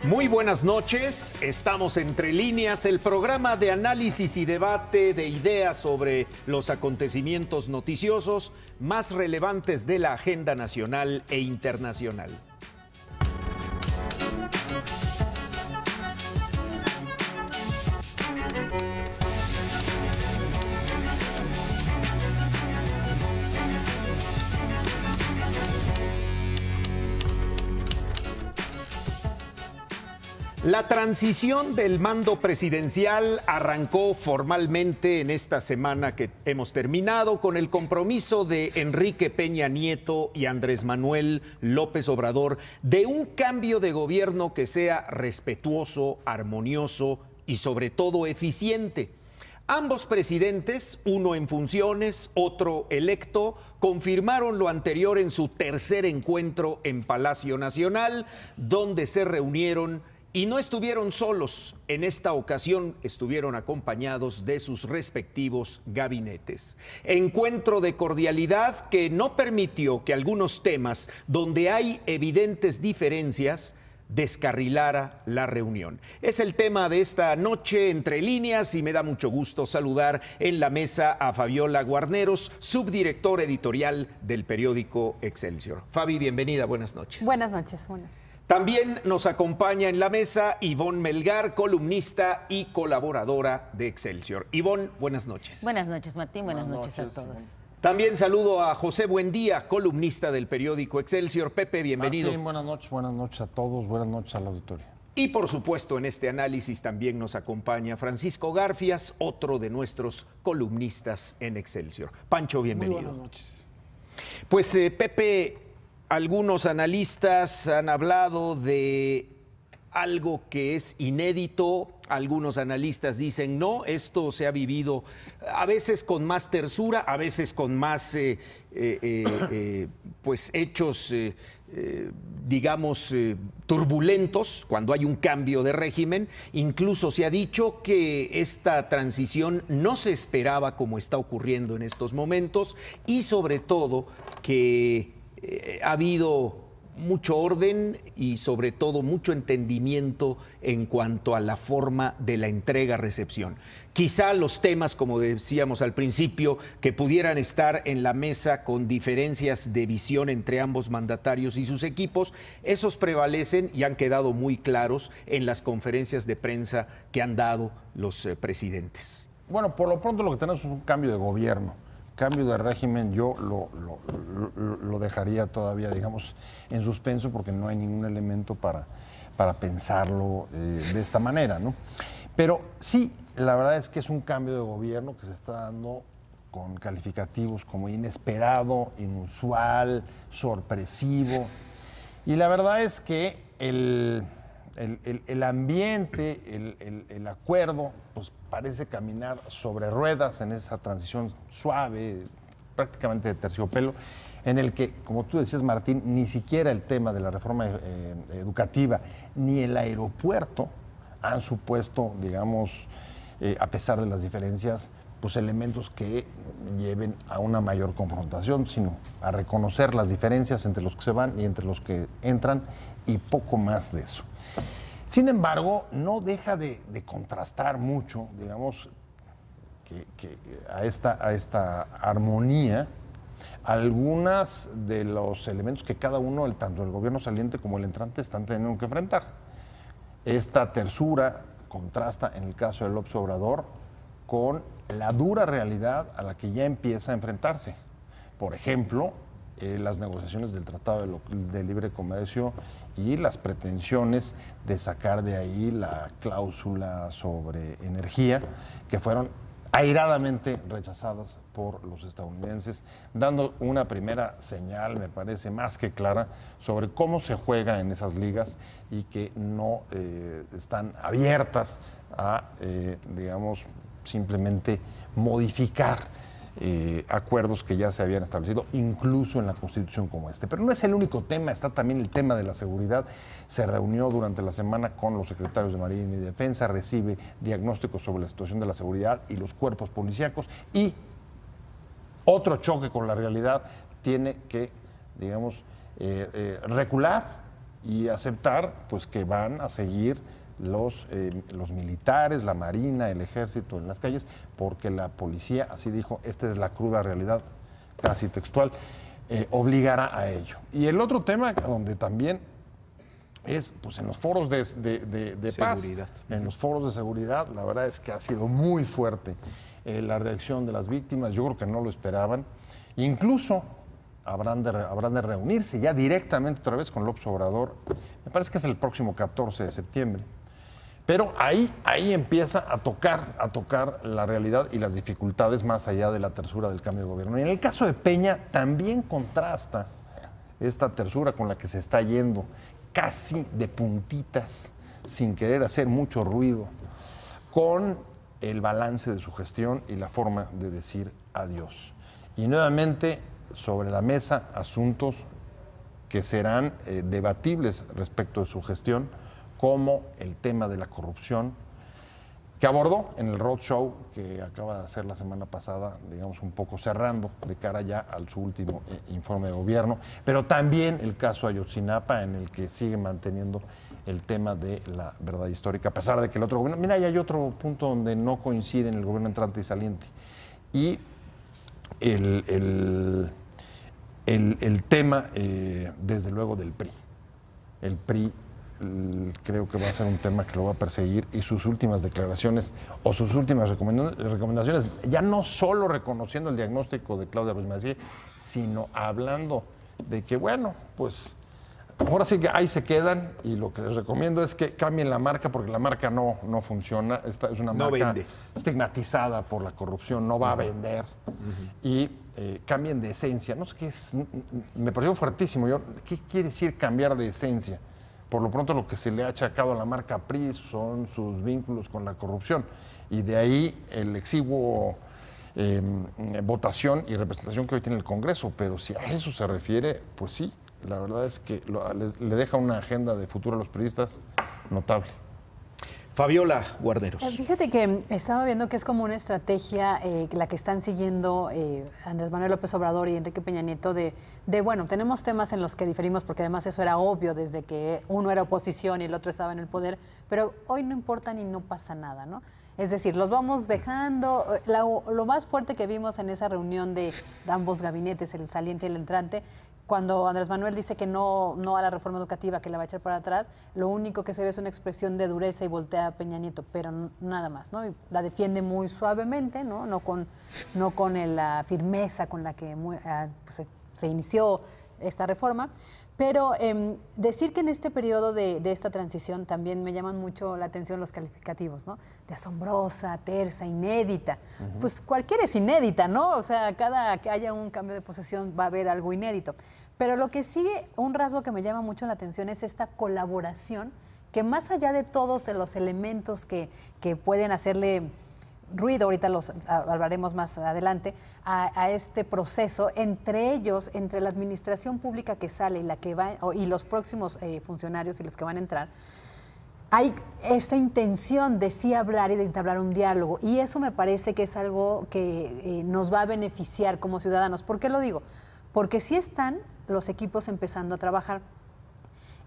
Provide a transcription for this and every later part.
Muy buenas noches, estamos Entre Líneas, el programa de análisis y debate de ideas sobre los acontecimientos noticiosos más relevantes de la agenda nacional e internacional. La transición del mando presidencial arrancó formalmente en esta semana que hemos terminado con el compromiso de Enrique Peña Nieto y Andrés Manuel López Obrador de un cambio de gobierno que sea respetuoso, armonioso y sobre todo eficiente. Ambos presidentes, uno en funciones, otro electo, confirmaron lo anterior en su tercer encuentro en Palacio Nacional, donde se reunieron y no estuvieron solos. En esta ocasión estuvieron acompañados de sus respectivos gabinetes. Encuentro de cordialidad que no permitió que algunos temas donde hay evidentes diferencias descarrilara la reunión. Es el tema de esta noche Entre Líneas y me da mucho gusto saludar en la mesa a Fabiola Guarneros, subdirectora editorial del periódico Excelsior. Fabi, bienvenida, buenas noches. Buenas noches, buenas. También nos acompaña en la mesa Ivonne Melgar, columnista y colaboradora de Excelsior. Ivonne, buenas noches. Buenas noches, Martín. Buenas noches a todos. También saludo a José Buendía, columnista del periódico Excelsior. Pepe, bienvenido. Martín, buenas noches a todos, buenas noches al auditorio. Y por supuesto en este análisis también nos acompaña Francisco Garfias, otro de nuestros columnistas en Excelsior. Pancho, bienvenido. Muy buenas noches. Pues Pepe, algunos analistas han hablado de algo que es inédito. Algunos analistas dicen no, esto se ha vivido a veces con más tersura, a veces con más pues hechos digamos turbulentos cuando hay un cambio de régimen. Incluso se ha dicho que esta transición no se esperaba como está ocurriendo en estos momentos y sobre todo que ha habido mucho orden y sobre todo mucho entendimiento en cuanto a la forma de la entrega-recepción. Quizá los temas, como decíamos al principio, que pudieran estar en la mesa con diferencias de visión entre ambos mandatarios y sus equipos, esos prevalecen y han quedado muy claros en las conferencias de prensa que han dado los presidentes. Bueno, por lo pronto lo que tenemos es un cambio de gobierno. Cambio de régimen yo lo dejaría todavía, digamos, en suspenso porque no hay ningún elemento para pensarlo de esta manera, ¿no? Pero sí, la verdad es que es un cambio de gobierno que se está dando con calificativos como inesperado, inusual, sorpresivo. Y la verdad es que el ambiente, el acuerdo, pues parece caminar sobre ruedas en esa transición suave, prácticamente de terciopelo, en el que, como tú decías, Martín, ni siquiera el tema de la reforma educativa ni el aeropuerto han supuesto, digamos, a pesar de las diferencias, pues elementos que lleven a una mayor confrontación, sino a reconocer las diferencias entre los que se van y entre los que entran y poco más de eso. Sin embargo, no deja de contrastar mucho, digamos, que a esta armonía, algunas de los elementos que cada uno, tanto el gobierno saliente como el entrante, están teniendo que enfrentar. Esta tersura contrasta, en el caso del López Obrador, con la dura realidad a la que ya empieza a enfrentarse. Por ejemplo, las negociaciones del Tratado de Libre Comercio y las pretensiones de sacar de ahí la cláusula sobre energía, que fueron airadamente rechazadas por los estadounidenses, dando una primera señal, me parece más que clara, sobre cómo se juega en esas ligas y que no están abiertas a, digamos, simplemente modificar acuerdos que ya se habían establecido, incluso en la Constitución como este. Pero no es el único tema, está también el tema de la seguridad. Se reunió durante la semana con los secretarios de Marina y Defensa, recibe diagnósticos sobre la situación de la seguridad y los cuerpos policíacos, y otro choque con la realidad tiene que, digamos, recular y aceptar pues que van a seguir los militares, la Marina, el Ejército en las calles, porque la policía, así dijo, esta es la cruda realidad, casi textual, obligará a ello. Y el otro tema donde también es pues en los foros de paz, en los foros de seguridad, la verdad es que ha sido muy fuerte la reacción de las víctimas, yo creo que no lo esperaban, incluso habrán de reunirse ya directamente otra vez con López Obrador, me parece que es el próximo 14 de septiembre, pero ahí empieza a tocar la realidad y las dificultades más allá de la tersura del cambio de gobierno. Y en el caso de Peña también contrasta esta tersura con la que se está yendo, casi de puntitas, sin querer hacer mucho ruido, con el balance de su gestión y la forma de decir adiós. Y nuevamente sobre la mesa asuntos que serán debatibles respecto de su gestión, como el tema de la corrupción, que abordó en el roadshow que acaba de hacer la semana pasada, digamos un poco cerrando de cara ya al su último informe de gobierno, pero también el caso Ayotzinapa, en el que sigue manteniendo el tema de la verdad histórica, a pesar de que el otro gobierno, mira, hay otro punto donde no coinciden el gobierno entrante y saliente, y el tema, desde luego, del PRI. El PRI creo que va a ser un tema que lo va a perseguir, y sus últimas declaraciones o sus últimas recomendaciones, ya no solo reconociendo el diagnóstico de Claudia Ruiz Massieu, sino hablando de que, bueno, pues ahora sí que ahí se quedan, y lo que les recomiendo es que cambien la marca, porque la marca no funciona. Esta es una marca estigmatizada por la corrupción, no va a vender, y cambien de esencia. No sé qué es, me pareció fuertísimo. ¿Qué quiere decir cambiar de esencia? Por lo pronto lo que se le ha achacado a la marca PRI son sus vínculos con la corrupción, y de ahí el exiguo votación y representación que hoy tiene el Congreso. Pero si a eso se refiere, pues sí, la verdad es que le deja una agenda de futuro a los periodistas notable. Fabiola Guarneros. Fíjate que estaba viendo que es como una estrategia la que están siguiendo Andrés Manuel López Obrador y Enrique Peña Nieto de, bueno, tenemos temas en los que diferimos, porque además eso era obvio desde que uno era oposición y el otro estaba en el poder, pero hoy no importan y no pasa nada, ¿no? Es decir, los vamos dejando. Lo más fuerte que vimos en esa reunión de ambos gabinetes, el saliente y el entrante, cuando Andrés Manuel dice que no a la reforma educativa, que la va a echar para atrás, lo único que se ve es una expresión de dureza y voltea a Peña Nieto, pero nada más, ¿no? Y la defiende muy suavemente, ¿no? No con la firmeza con la que pues, se inició esta reforma. Pero decir que en este periodo de esta transición también me llaman mucho la atención los calificativos, ¿no? De asombrosa, tersa, inédita. Pues cualquiera es inédita, ¿no? O sea, cada que haya un cambio de posesión va a haber algo inédito. Pero lo que sigue, un rasgo que me llama mucho la atención, es esta colaboración que, más allá de todos los elementos que pueden hacerle ruido, ahorita los hablaremos más adelante, a este proceso, entre ellos, entre la administración pública que sale y la que va, y los próximos funcionarios y los que van a entrar, hay esta intención de sí hablar y de entablar un diálogo, y eso me parece que es algo que nos va a beneficiar como ciudadanos. ¿Por qué lo digo? Porque sí están los equipos empezando a trabajar.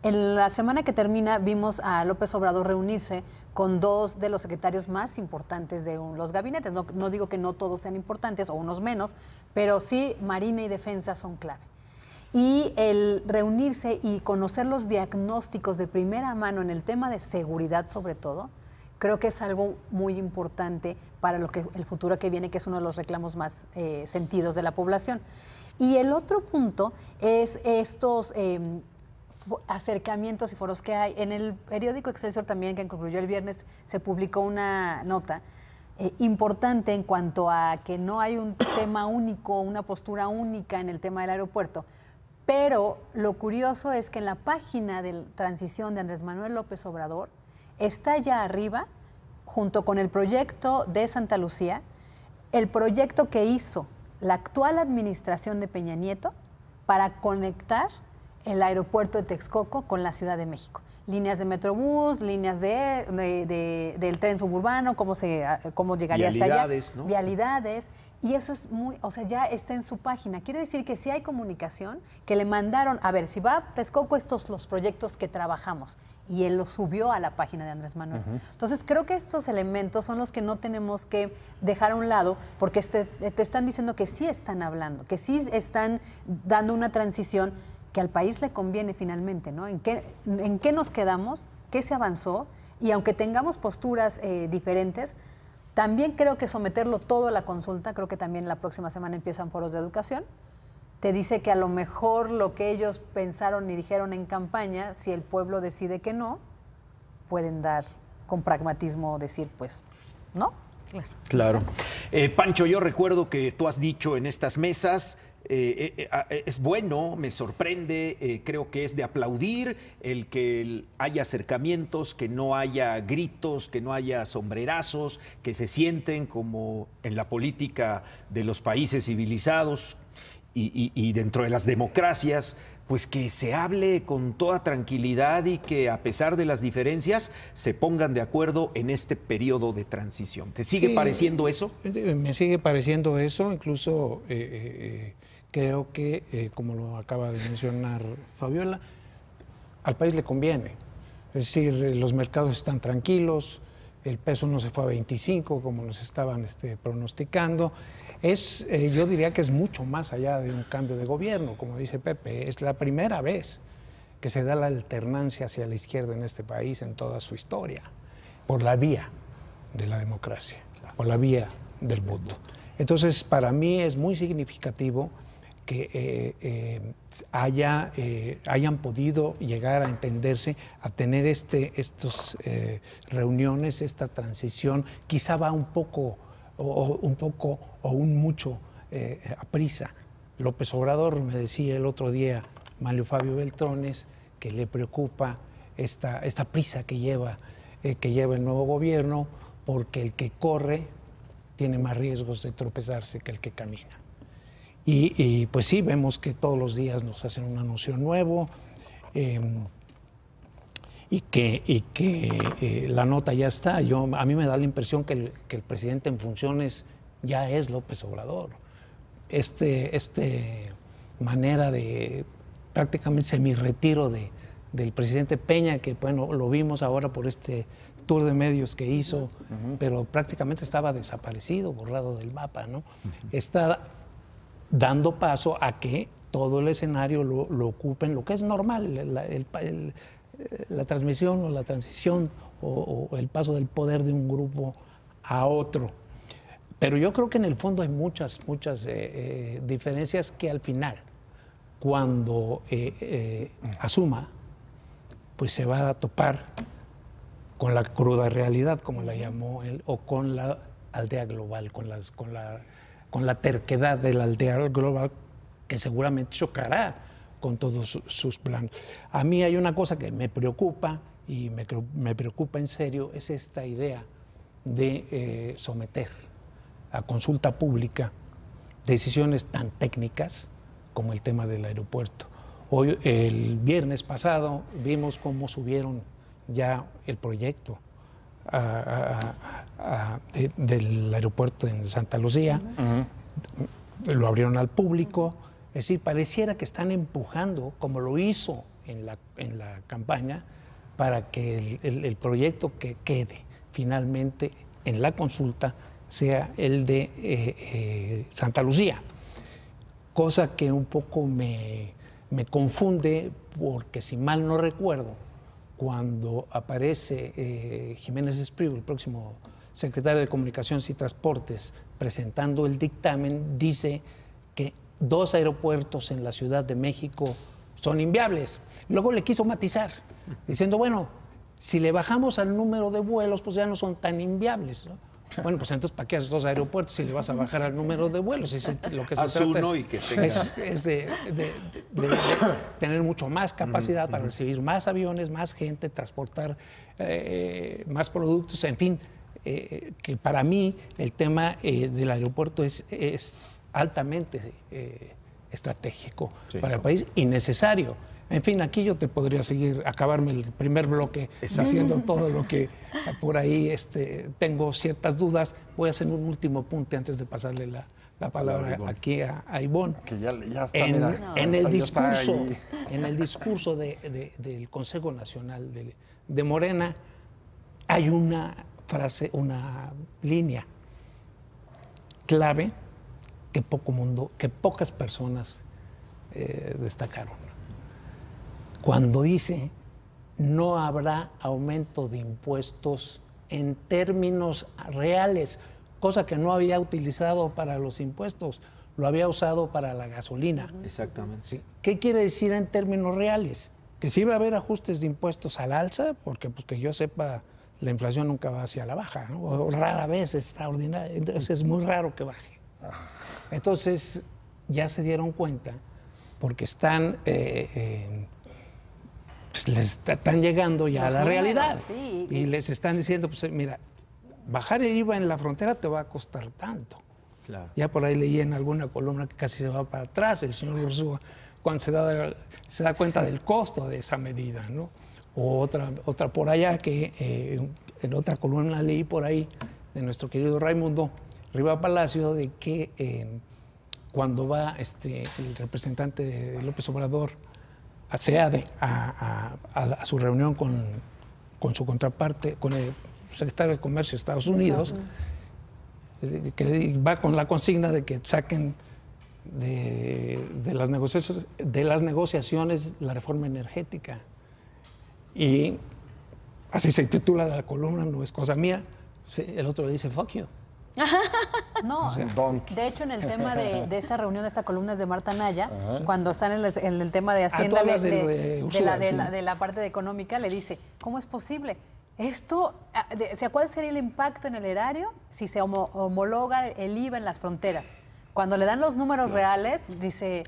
En la semana que termina vimos a López Obrador reunirse con dos de los secretarios más importantes de los gabinetes. No digo que no todos sean importantes, o unos menos, pero sí Marina y Defensa son clave. Y el reunirse y conocer los diagnósticos de primera mano en el tema de seguridad, sobre todo, creo que es algo muy importante para el futuro que viene, que es uno de los reclamos más sentidos de la población. Y el otro punto es estos acercamientos y foros que hay. En el periódico Excelsior también, que concluyó el viernes, se publicó una nota importante en cuanto a que no hay un tema único, una postura única en el tema del aeropuerto. Pero lo curioso es que en la página de transición de Andrés Manuel López Obrador está ya arriba, junto con el proyecto de Santa Lucía, el proyecto que hizo la actual administración de Peña Nieto para conectar el aeropuerto de Texcoco con la Ciudad de México. líneas de Metrobús, líneas del tren suburbano, cómo llegaría hasta allá. Vialidades, ¿no? Vialidades. Y eso es o sea, ya está en su página. Quiere decir que sí hay comunicación, que le mandaron, a ver, si va a Texcoco, estos los proyectos que trabajamos. Y él los subió a la página de Andrés Manuel. Entonces, creo que estos elementos son los que no tenemos que dejar a un lado, porque te están diciendo que sí están hablando, que sí están dando una transición que al país le conviene finalmente, ¿no? ¿En qué nos quedamos? ¿Qué se avanzó? Y aunque tengamos posturas diferentes, también creo que someterlo todo a la consulta, creo que también la próxima semana empiezan foros de educación, te dice que a lo mejor lo que ellos pensaron y dijeron en campaña, si el pueblo decide que no, pueden dar con pragmatismo, decir pues no. Claro. Pancho, yo recuerdo que tú has dicho en estas mesas, es bueno, me sorprende, creo que es de aplaudir el que haya acercamientos, que no haya gritos, que no haya sombrerazos, que se sienten como en la política de los países civilizados y dentro de las democracias, pues que se hable con toda tranquilidad y que a pesar de las diferencias se pongan de acuerdo en este periodo de transición. ¿Te sigue pareciendo eso? Me sigue pareciendo eso, incluso creo que, como lo acaba de mencionar Fabiola, al país le conviene. Es decir, los mercados están tranquilos, el peso no se fue a 25 como nos estaban pronosticando. Yo diría que es mucho más allá de un cambio de gobierno, como dice Pepe. Es la primera vez que se da la alternancia hacia la izquierda en este país en toda su historia, por la vía de la democracia, por la vía del voto. Entonces, para mí es muy significativo que hayan podido llegar a entenderse, a tener estas reuniones, esta transición. Quizá va un poco o un mucho a prisa. López Obrador me decía el otro día, Manlio Fabio Beltrones, que le preocupa esta prisa que lleva el nuevo gobierno, porque el que corre tiene más riesgos de tropezarse que el que camina. Y pues sí, vemos que todos los días nos hacen un anuncio nuevo y que la nota ya está. A mí me da la impresión que el presidente en funciones ya es López Obrador. Manera de prácticamente semi-retiro del presidente Peña, que bueno, lo vimos ahora por este tour de medios que hizo, pero prácticamente estaba desaparecido, borrado del mapa, ¿no? Está dando paso a que todo el escenario lo ocupen, lo que es normal, la transmisión o la transición o el paso del poder de un grupo a otro. Pero yo creo que en el fondo hay muchas diferencias que al final, cuando asuma, pues se va a topar con la cruda realidad, como la llamó él, o con la aldea global, con la terquedad de la aldea global, que seguramente chocará con todos sus planos. A mí hay una cosa que me preocupa, y me preocupa en serio, es esta idea de someter a consulta pública decisiones tan técnicas como el tema del aeropuerto. Hoy, el viernes pasado, vimos cómo subieron ya el proyecto del aeropuerto en Santa Lucía, lo abrieron al público. Es decir, pareciera que están empujando, como lo hizo en la campaña, para que el proyecto que quede finalmente en la consulta sea el de Santa Lucía. Cosa que un poco me confunde, porque si mal no recuerdo, cuando aparece Jiménez Espriu, el próximo secretario de Comunicaciones y Transportes, presentando el dictamen, dice que 2 aeropuertos en la Ciudad de México son inviables. Luego le quiso matizar, diciendo, bueno, si le bajamos al número de vuelos, pues ya no son tan inviables, ¿no? Bueno, pues entonces, ¿para qué haces 2 aeropuertos si le vas a bajar al número de vuelos? Lo que se trata es de tener mucho más capacidad para recibir más aviones, más gente, transportar más productos, en fin, que para mí el tema del aeropuerto es altamente estratégico para el país y necesario. En fin, aquí yo te podría seguir, acabarme el primer bloque diciendo todo lo que por ahí tengo ciertas dudas. Voy a hacer un último apunte antes de pasarle la palabra aquí a Ivonne. Que ya está, en el discurso del Consejo Nacional de Morena hay una frase, una línea clave que pocas personas destacaron. Cuando dice, no habrá aumento de impuestos en términos reales, cosa que no había utilizado para los impuestos, lo había usado para la gasolina. Exactamente. ¿Sí? ¿Qué quiere decir en términos reales? Que sí va a haber ajustes de impuestos al alza, porque pues que yo sepa, la inflación nunca va hacia la baja, ¿no? O rara vez extraordinaria, entonces es muy raro que baje. Entonces ya se dieron cuenta, porque están... pues les están llegando ya a la realidad, sí. Y les están diciendo, pues mira, bajar el IVA en la frontera te va a costar tanto. Claro. Ya por ahí leí en alguna columna que casi se va para atrás el señor Ursúa cuando se da cuenta del costo de esa medida, ¿no? O otra por allá que en otra columna leí por ahí de nuestro querido Raimundo Riva Palacio de que cuando va el representante de López Obrador a su reunión con su contraparte, con el secretario de Comercio de Estados Unidos, que va con la consigna de que saquen de las negociaciones la reforma energética. Y así se titula la columna, no es cosa mía. El otro le dice, fuck you. No, O sea, de hecho en el tema de esta reunión, de esta columna es de Marta Naya, cuando están en el tema de Hacienda, de la parte económica, le dice, ¿cómo es posible? Esto, ¿cuál sería el impacto en el erario si se homologa el IVA en las fronteras? Cuando le dan los números reales, dice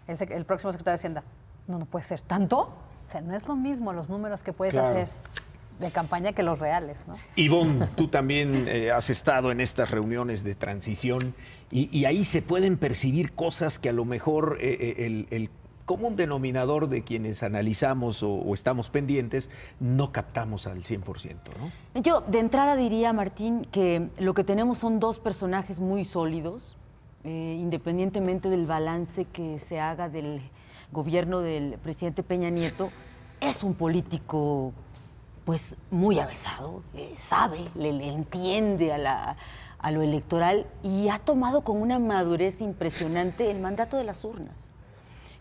el próximo secretario de Hacienda, no puede ser tanto. O sea, no es lo mismo los números que puedes hacer de campaña que los reales, ¿no? Ivonne, tú también has estado en estas reuniones de transición y ahí se pueden percibir cosas que a lo mejor el común denominador de quienes analizamos o estamos pendientes no captamos al 100%, ¿no? Yo de entrada diría, Martín, que lo que tenemos son dos personajes muy sólidos, independientemente del balance que se haga del gobierno del presidente Peña Nieto. Es un político pues muy avesado, sabe, le entiende a lo electoral y ha tomado con una madurez impresionante el mandato de las urnas.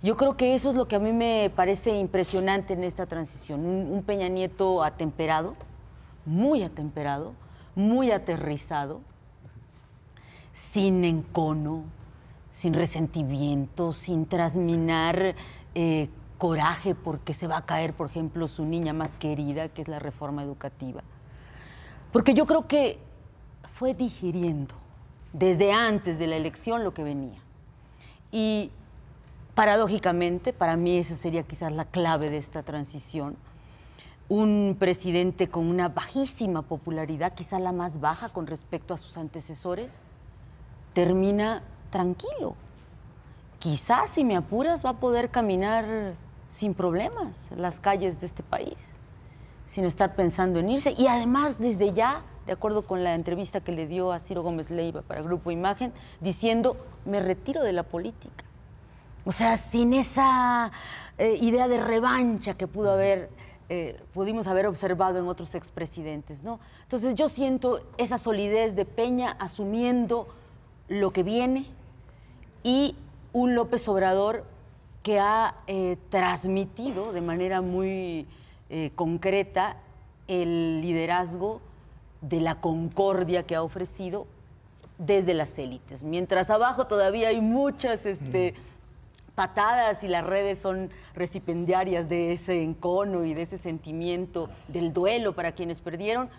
Yo creo que eso es lo que a mí me parece impresionante en esta transición, un Peña Nieto atemperado, muy aterrizado, sin encono, sin resentimiento, sin trasminar coraje porque se va a caer, por ejemplo, su niña más querida, que es la reforma educativa. Porque yo creo que fue digiriendo desde antes de la elección lo que venía. Y paradójicamente, para mí esa sería quizás la clave de esta transición, un presidente con una bajísima popularidad, quizá la más baja con respecto a sus antecesores, termina tranquilo. Quizás, si me apuras, va a poder caminar sin problemas las calles de este país, sin estar pensando en irse. Y además, desde ya, de acuerdo con la entrevista que le dio a Ciro Gómez Leiva para Grupo Imagen, diciendo, me retiro de la política. O sea, sin esa idea de revancha que pudimos haber observado en otros expresidentes, ¿no? Entonces yo siento esa solidez de Peña asumiendo lo que viene y un López Obrador que ha transmitido de manera muy concreta el liderazgo de la concordia que ha ofrecido desde las élites. Mientras abajo todavía hay muchas patadas y las redes son recipendiarias de ese encono y de ese sentimiento del duelo para quienes perdieron,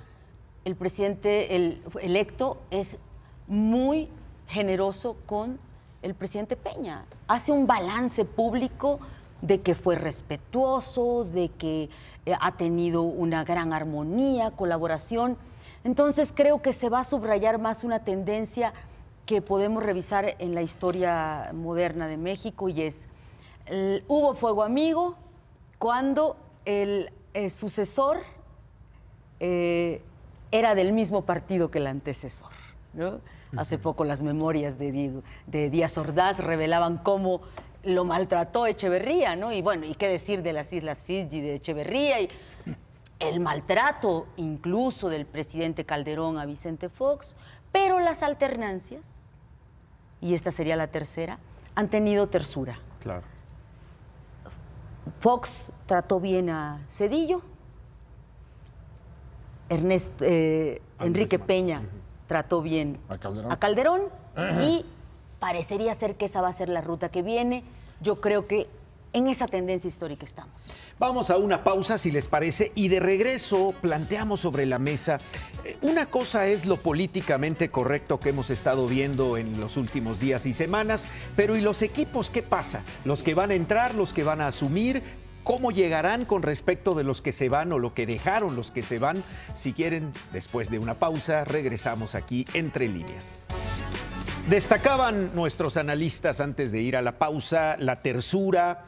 el presidente electo es muy generoso con el presidente Peña. Hace un balance público de que fue respetuoso, de que ha tenido una gran armonía, colaboración. Entonces creo que se va a subrayar más una tendencia que podemos revisar en la historia moderna de México y es, hubo fuego amigo, cuando el sucesor era del mismo partido que el antecesor, ¿no? Hace poco las memorias de Díaz Ordaz revelaban cómo lo maltrató Echeverría, ¿no? Y bueno, y qué decir de las Islas Fiji, de Echeverría, y el maltrato incluso del presidente Calderón a Vicente Fox, pero las alternancias, y esta sería la tercera, han tenido tersura. Claro. Fox trató bien a Zedillo, Enrique Peña trató bien a Calderón y parecería ser que esa va a ser la ruta que viene. Yo creo que en esa tendencia histórica estamos. Vamos a una pausa, si les parece, y de regreso planteamos sobre la mesa. Una cosa es lo políticamente correcto que hemos estado viendo en los últimos días y semanas, pero ¿y los equipos qué pasa? ¿Los que van a entrar, los que van a asumir? ¿Cómo llegarán con respecto de los que se van o lo que dejaron los que se van? Si quieren, después de una pausa, regresamos aquí Entre Líneas. Destacaban nuestros analistas antes de ir a la pausa la tersura,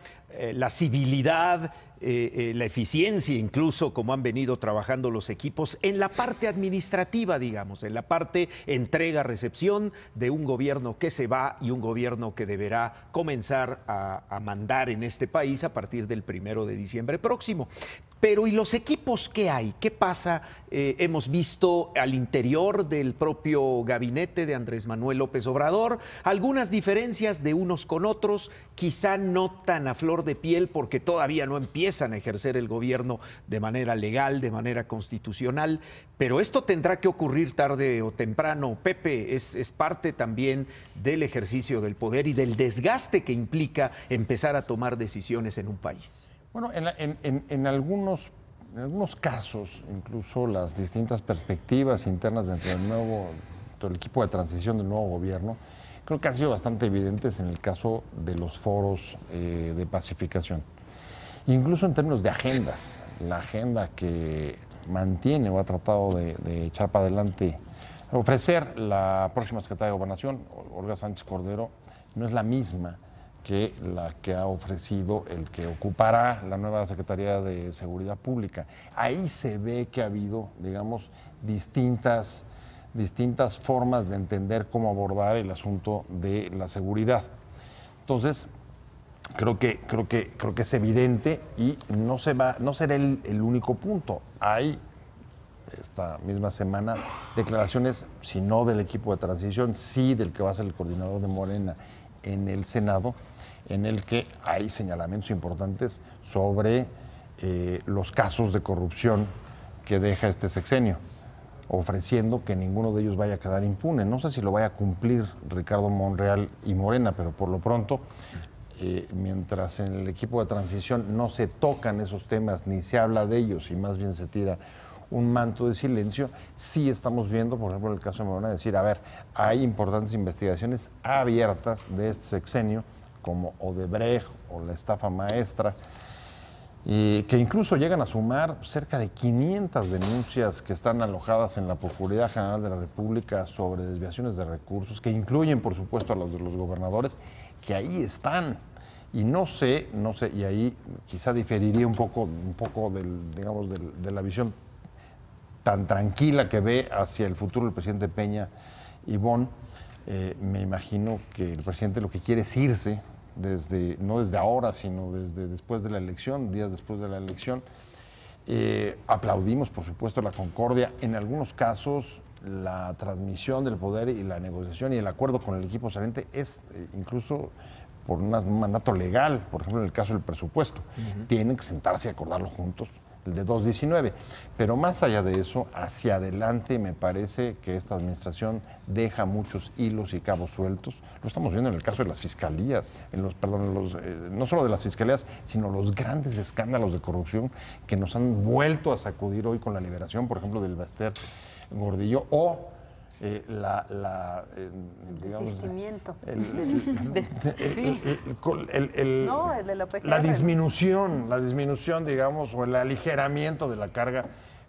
la civilidad, la eficiencia incluso, como han venido trabajando los equipos en la parte administrativa, digamos, en la parte entrega-recepción de un gobierno que se va y un gobierno que deberá comenzar a mandar en este país a partir del 1 de diciembre próximo. Pero ¿y los equipos qué hay? ¿Qué pasa? Hemos visto al interior del propio gabinete de Andrés Manuel López Obrador algunas diferencias de unos con otros, quizá no tan a flor de piel porque todavía no empiezan a ejercer el gobierno de manera legal, de manera constitucional, pero esto tendrá que ocurrir tarde o temprano. Pepe, es parte también del ejercicio del poder y del desgaste que implica empezar a tomar decisiones en un país. Bueno, en algunos casos, incluso las distintas perspectivas internas dentro del equipo de transición del nuevo gobierno, creo que han sido bastante evidentes en el caso de los foros de pacificación. Incluso en términos de agendas, la agenda que mantiene o ha tratado de echar para adelante, ofrecer la próxima secretaria de Gobernación, Olga Sánchez Cordero, no es la misma que la que ha ofrecido el que ocupará la nueva Secretaría de Seguridad Pública. Ahí se ve que ha habido, digamos, distintas formas de entender cómo abordar el asunto de la seguridad. Entonces, creo que es evidente y no será el único punto. Hay esta misma semana declaraciones, si no del equipo de transición, sí del que va a ser el coordinador de Morena en el Senado, en el que hay señalamientos importantes sobre los casos de corrupción que deja este sexenio, ofreciendo que ninguno de ellos vaya a quedar impune. No sé si lo vaya a cumplir Ricardo Monreal y Morena, pero por lo pronto, mientras en el equipo de transición no se tocan esos temas ni se habla de ellos y más bien se tira un manto de silencio, sí estamos viendo, por ejemplo, en el caso de Morena, decir, a ver, hay importantes investigaciones abiertas de este sexenio, como Odebrecht o la estafa maestra, que incluso llegan a sumar cerca de 500 denuncias que están alojadas en la Procuraduría General de la República sobre desviaciones de recursos, que incluyen, por supuesto, a los de los gobernadores, que ahí están. Y no sé, y ahí quizá diferiría un poco de la visión tan tranquila que ve hacia el futuro el presidente Peña y Bon. Me imagino que el presidente lo que quiere es irse, no desde ahora, sino desde después de la elección, días después de la elección. Aplaudimos, por supuesto, la concordia. En algunos casos, la transmisión del poder y la negociación y el acuerdo con el equipo saliente es incluso por un mandato legal, por ejemplo, en el caso del presupuesto. Tienen que sentarse y acordarlo juntos, el de 2019. Pero más allá de eso, hacia adelante me parece que esta administración deja muchos hilos y cabos sueltos. Lo estamos viendo en el caso de las fiscalías, no solo de las fiscalías, sino los grandes escándalos de corrupción que nos han vuelto a sacudir hoy con la liberación, por ejemplo, del Baster Gordillo, o desistimiento. La disminución, digamos, o el aligeramiento de la carga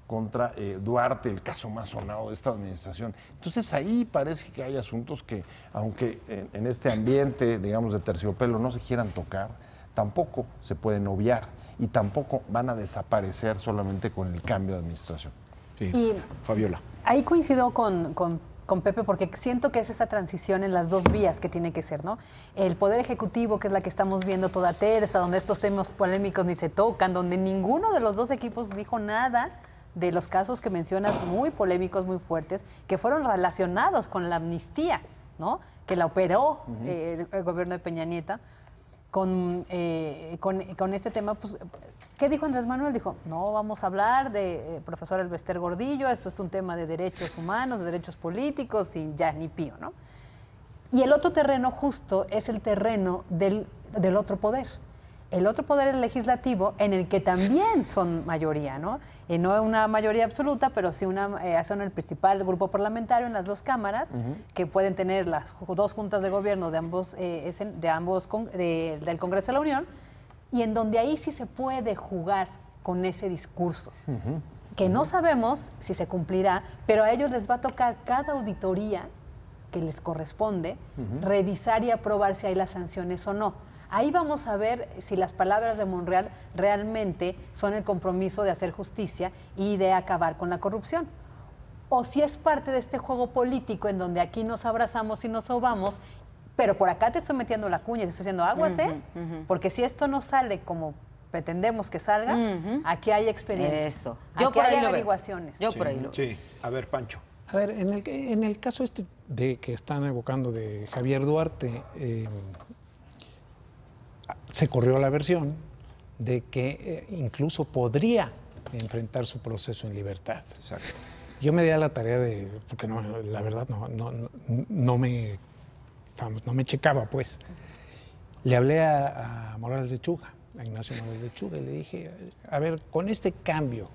contra Duarte, el caso más sonado de esta administración. Entonces ahí parece que hay asuntos que, aunque en este ambiente, digamos, de terciopelo no se quieran tocar, tampoco se pueden obviar y tampoco van a desaparecer solamente con el cambio de administración. Sí. Y Fabiola. ahí coincido con Pepe, porque siento que es esta transición en las dos vías que tiene que ser, ¿no? El Poder Ejecutivo, que es la que estamos viendo toda tersa, donde estos temas polémicos ni se tocan, donde ninguno de los dos equipos dijo nada de los casos que mencionas, muy polémicos, muy fuertes, que fueron relacionados con la amnistía, ¿no? Que la operó el gobierno de Peña Nieto. Con este tema, pues, ¿qué dijo Andrés Manuel? Dijo, no vamos a hablar de profesor Elbester Gordillo, eso es un tema de derechos humanos, de derechos políticos y ya ni pío, ¿no? Y el otro terreno justo es el terreno del otro poder. El otro poder, el legislativo, en el que también son mayoría, ¿no? Y no una mayoría absoluta, pero sí son el principal grupo parlamentario en las dos cámaras, que pueden tener las dos juntas de gobierno del Congreso de la Unión, y en donde ahí sí se puede jugar con ese discurso, que no sabemos si se cumplirá, pero a ellos les va a tocar cada auditoría que les corresponde revisar y aprobar si hay las sanciones o no. Ahí vamos a ver si las palabras de Monreal realmente son el compromiso de hacer justicia y de acabar con la corrupción. O si es parte de este juego político en donde aquí nos abrazamos y nos sobamos, pero por acá te estoy metiendo la cuña y te estoy diciendo aguas, porque si esto no sale como pretendemos que salga, aquí hay expedientes. Eso. Aquí hay averiguaciones. Yo por ahí lo veo. Sí, a ver, Pancho. A ver, en el caso de que están evocando de Javier Duarte, se corrió la versión de que incluso podría enfrentar su proceso en libertad. Exacto. Yo me di a la tarea de, porque no, la verdad no me checaba, pues. Le hablé a Morales de Chuga, a Ignacio Morales de Chuga, y le dije, a ver, con este cambio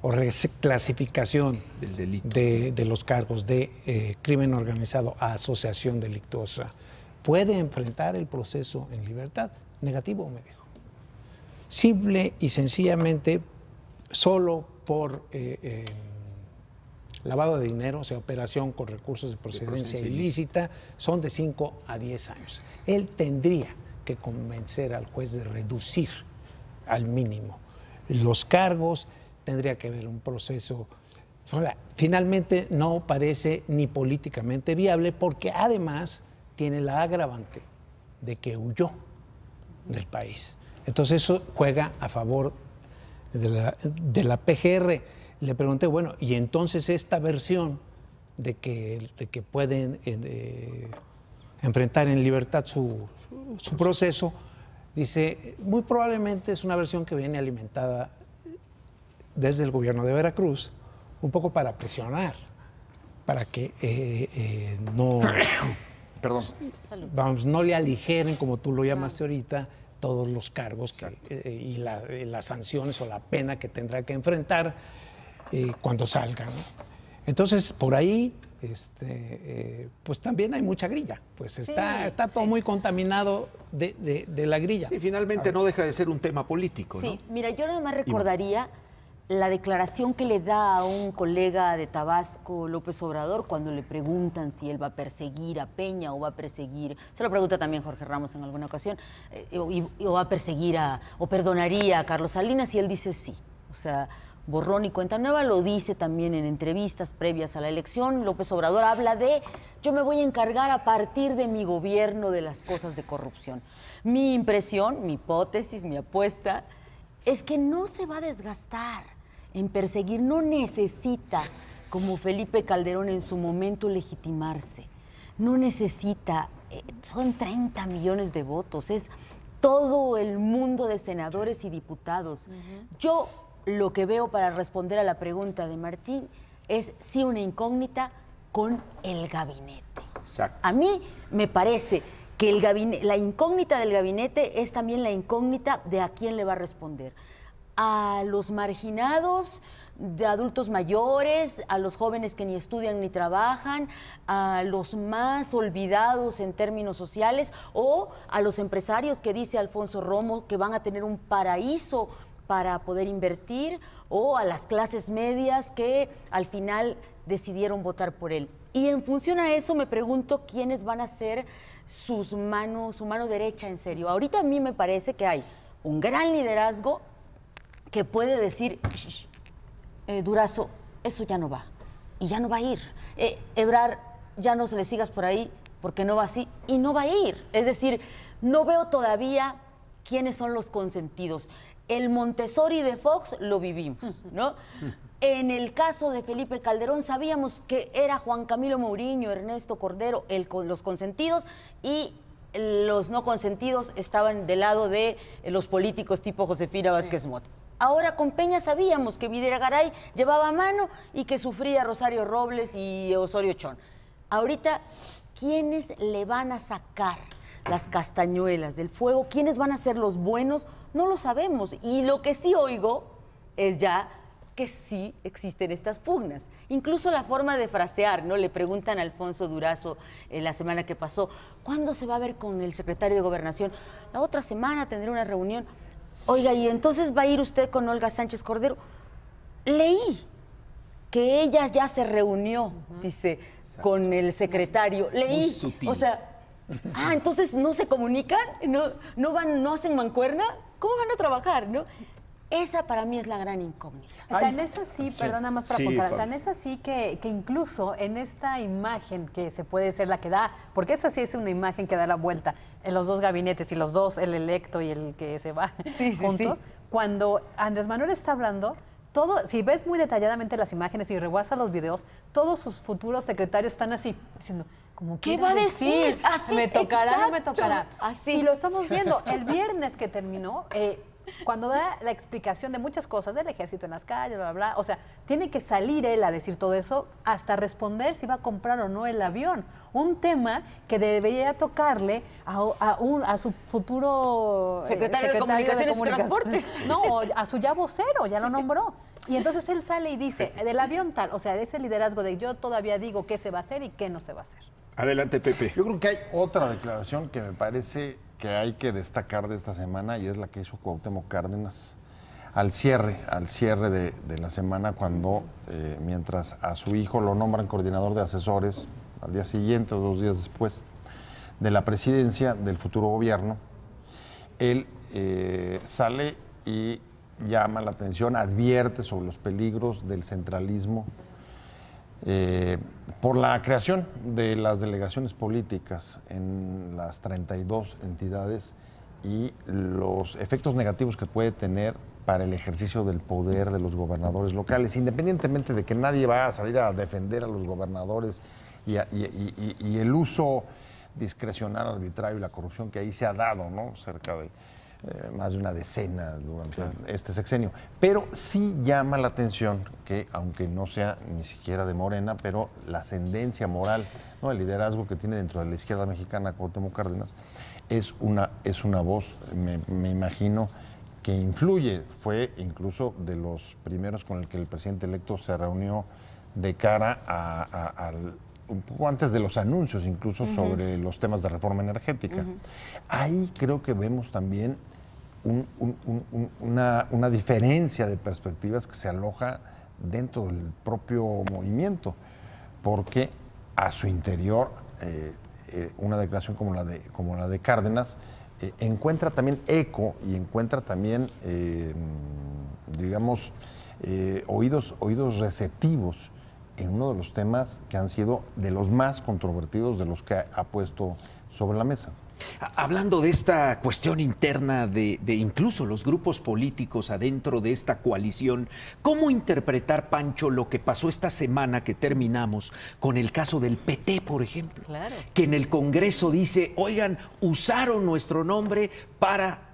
o reclasificación del delito de los cargos de crimen organizado a asociación delictuosa, ¿puede enfrentar el proceso en libertad? Negativo, me dijo. Simple y sencillamente, solo por lavado de dinero, o sea, operación con recursos de procedencia ilícita, son de 5 a 10 años. Él tendría que convencer al juez de reducir al mínimo los cargos, tendría que haber un proceso. Finalmente, no parece ni políticamente viable, porque además tiene la agravante de que huyó del país. Entonces eso juega a favor de la PGR. Le pregunté, bueno, y entonces esta versión de que pueden enfrentar en libertad su proceso, dice, muy probablemente es una versión que viene alimentada desde el gobierno de Veracruz, un poco para presionar, para que no le aligeren, como tú lo llamaste ahorita, todos los cargos y las sanciones o la pena que tendrá que enfrentar cuando salga, ¿no? Entonces, por ahí, pues también hay mucha grilla. Pues está todo muy contaminado de la grilla. Sí, finalmente no deja de ser un tema político, ¿no? Sí, mira, yo nada más recordaría la declaración que le da a un colega de Tabasco, López Obrador, cuando le preguntan si él va a perseguir a Peña o va a perseguir, se lo pregunta también Jorge Ramos en alguna ocasión, o va a perseguir o perdonaría a Carlos Salinas, y él dice sí. O sea, borrón y cuenta nueva, lo dice también en entrevistas previas a la elección. López Obrador habla de, yo me voy a encargar a partir de mi gobierno de las cosas de corrupción. Mi impresión, mi hipótesis, mi apuesta, es que no se va a desgastar en perseguir, no necesita, como Felipe Calderón en su momento, legitimarse. No necesita, son 30 millones de votos, es todo el mundo de senadores y diputados. Yo lo que veo para responder a la pregunta de Martín es sí una incógnita con el gabinete. Exacto. A mí me parece que la incógnita del gabinete es también la incógnita de a quién le va a responder. A los marginados, de adultos mayores, a los jóvenes que ni estudian ni trabajan, a los más olvidados en términos sociales, o a los empresarios que dice Alfonso Romo que van a tener un paraíso para poder invertir, o a las clases medias que al final decidieron votar por él. Y en función a eso me pregunto quiénes van a ser su mano derecha en serio. Ahorita a mí me parece que hay un gran liderazgo que puede decir, Durazo, eso ya no va, y ya no va a ir. Ebrard, ya no se le sigas por ahí, porque no va así, y no va a ir. Es decir, no veo todavía quiénes son los consentidos. El Montessori de Fox lo vivimos, ¿no? En el caso de Felipe Calderón sabíamos que era Juan Camilo Mourinho, Ernesto Cordero, los consentidos, y los no consentidos estaban del lado de los políticos tipo Josefina Vázquez Mota. Ahora con Peña sabíamos que Videgaray llevaba mano y que sufría Rosario Robles y Osorio Chón. Ahorita, ¿quiénes le van a sacar las castañuelas del fuego? ¿Quiénes van a ser los buenos? No lo sabemos. Y lo que sí oigo es ya que sí existen estas pugnas. Incluso la forma de frasear, ¿no? Le preguntan a Alfonso Durazo la semana que pasó, ¿cuándo se va a ver con el secretario de Gobernación? La otra semana tendré una reunión. Oiga, ¿y entonces va a ir usted con Olga Sánchez Cordero? Leí que ella ya se reunió, dice, con el secretario. Leí, o sea, entonces no se comunican, no hacen mancuerna, ¿cómo van a trabajar, no? Esa para mí es la gran incógnita. Tan es así, perdón, nada más para apuntar, tan es así que incluso en esta imagen que se puede ser la que da, porque esa sí es una imagen que da la vuelta en los dos gabinetes y los dos, el electo y el que se va juntos, cuando Andrés Manuel está hablando, todo, si ves muy detalladamente las imágenes y rebasas los videos, todos sus futuros secretarios están así, diciendo, ¿qué va a decir? Así, ¿me tocará o no me tocará? Así. Y lo estamos viendo. El viernes que terminó, cuando da la explicación de muchas cosas, del ejército en las calles, bla, bla, bla, o sea, tiene que salir él a decir todo eso hasta responder si va a comprar o no el avión. Un tema que debería tocarle a su futuro secretario de Comunicaciones y Transportes. No, a su ya vocero, ya lo nombró. Y entonces él sale y dice, del avión tal, o sea, ese liderazgo de yo todavía digo qué se va a hacer y qué no se va a hacer. Adelante, Pepe. Yo creo que hay otra declaración que me parece que hay que destacar de esta semana y es la que hizo Cuauhtémoc Cárdenas al cierre de la semana cuando, mientras a su hijo lo nombran coordinador de asesores, al día siguiente o 2 días después de la presidencia del futuro gobierno, él sale y llama la atención, advierte sobre los peligros del centralismo por la creación de las delegaciones políticas en las 32 entidades y los efectos negativos que puede tener para el ejercicio del poder de los gobernadores locales, independientemente de que nadie va a salir a defender a los gobernadores y el uso discrecional, arbitrario y la corrupción que ahí se ha dado, ¿no? Cerca de más de una decena durante este sexenio. Pero sí llama la atención que, aunque no sea ni siquiera de Morena, pero la ascendencia moral, ¿no? El liderazgo que tiene dentro de la izquierda mexicana Cuauhtémoc Cárdenas es una voz, me imagino, que influye. Fue incluso de los primeros con el que el presidente electo se reunió de cara al un poco antes de los anuncios, incluso sobre los temas de reforma energética. Ahí creo que vemos también una diferencia de perspectivas que se aloja dentro del propio movimiento, porque a su interior una declaración como la de Cárdenas encuentra también eco y encuentra también, digamos, oídos receptivos en uno de los temas que han sido de los más controvertidos de los que ha puesto sobre la mesa. Hablando de esta cuestión interna de incluso los grupos políticos adentro de esta coalición, ¿cómo interpretar, Pancho, lo que pasó esta semana que terminamos con el caso del PT, por ejemplo? Claro. Que en el Congreso dice, oigan, usaron nuestro nombre para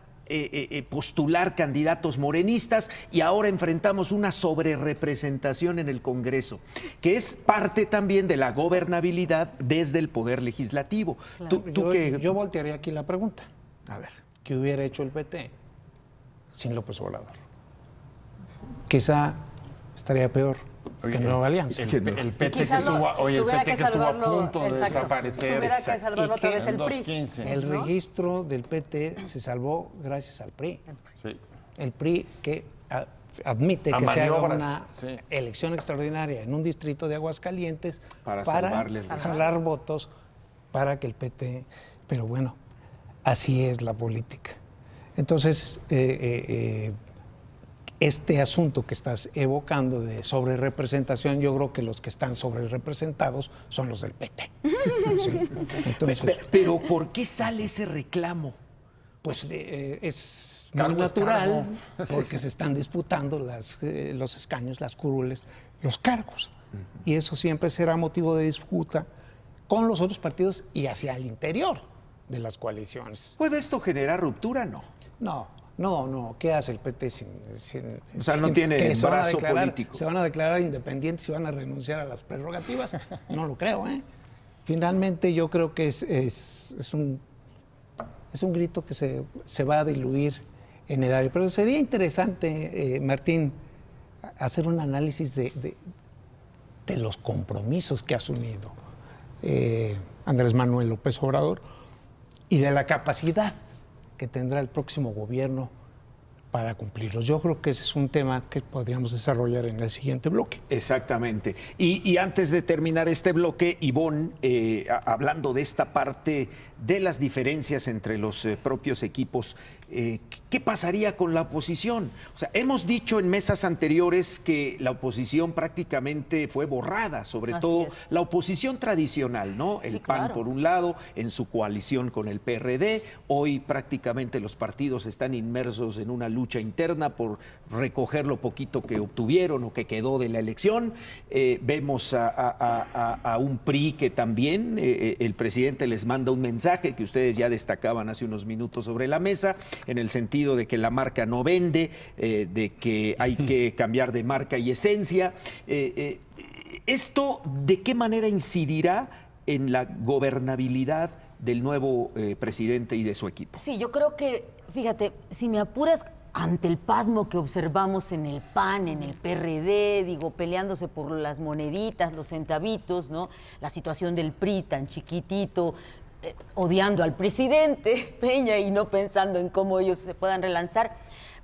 postular candidatos morenistas y ahora enfrentamos una sobrerepresentación en el Congreso, que es parte también de la gobernabilidad desde el Poder Legislativo. Claro. Yo voltearía aquí la pregunta. A ver. ¿Qué hubiera hecho el PT sin López Obrador? Quizá estaría peor que Nueva Alianza. El PT que estuvo a punto de desaparecer. Tuviera que salvarlo otra vez el PRI. El registro del PT se salvó gracias al PRI. Sí. El PRI que admite A que se haga maniobras, una elección extraordinaria en un distrito de Aguascalientes Para salvarles los jalar votos para que el PT... Pero bueno, así es la política. Entonces, este asunto que estás evocando de sobrerepresentación, yo creo que los que están sobrerepresentados son los del PT. Sí. Entonces, Pero ¿por qué sale ese reclamo? pues es muy Cargo es natural, cargo. porque se están disputando los escaños, las curules, los cargos. Y eso siempre será motivo de disputa con los otros partidos y hacia el interior de las coaliciones. ¿Puede esto generar ruptura? No. No. ¿Qué hace el PT O sea, no tiene que se van a brazo declarar- político. ¿Se van a declarar independientes y van a renunciar a las prerrogativas? No lo creo, ¿eh? Finalmente yo creo que es un grito que se va a diluir en el aire. Pero sería interesante, Martín, hacer un análisis de los compromisos que ha asumido Andrés Manuel López Obrador y de la capacidad que tendrá el próximo gobierno para cumplirlos. Yo creo que ese es un tema que podríamos desarrollar en el siguiente bloque. Exactamente. Y antes de terminar este bloque, Ivonne, hablando de esta parte de las diferencias entre los propios equipos, ¿qué pasaría con la oposición? O sea, hemos dicho en mesas anteriores que la oposición prácticamente fue borrada, sobre Así todo es. la oposición tradicional, ¿no? El Sí, PAN claro. por un lado, en su coalición con el PRD. Hoy prácticamente los partidos están inmersos en una lucha interna por recoger lo poquito que obtuvieron o que quedó de la elección. Vemos a un PRI que también el presidente les manda un mensaje que ustedes ya destacaban hace unos minutos sobre la mesa, en el sentido de que la marca no vende, de que hay que cambiar de marca y esencia. ¿Esto de qué manera incidirá en la gobernabilidad del nuevo presidente y de su equipo? Sí, yo creo que, fíjate, si me apuras, ante el pasmo que observamos en el PAN, en el PRD, digo, peleándose por las moneditas, los centavitos, ¿no? La situación del PRI tan chiquitito, odiando al presidente Peña y no pensando en cómo ellos se puedan relanzar.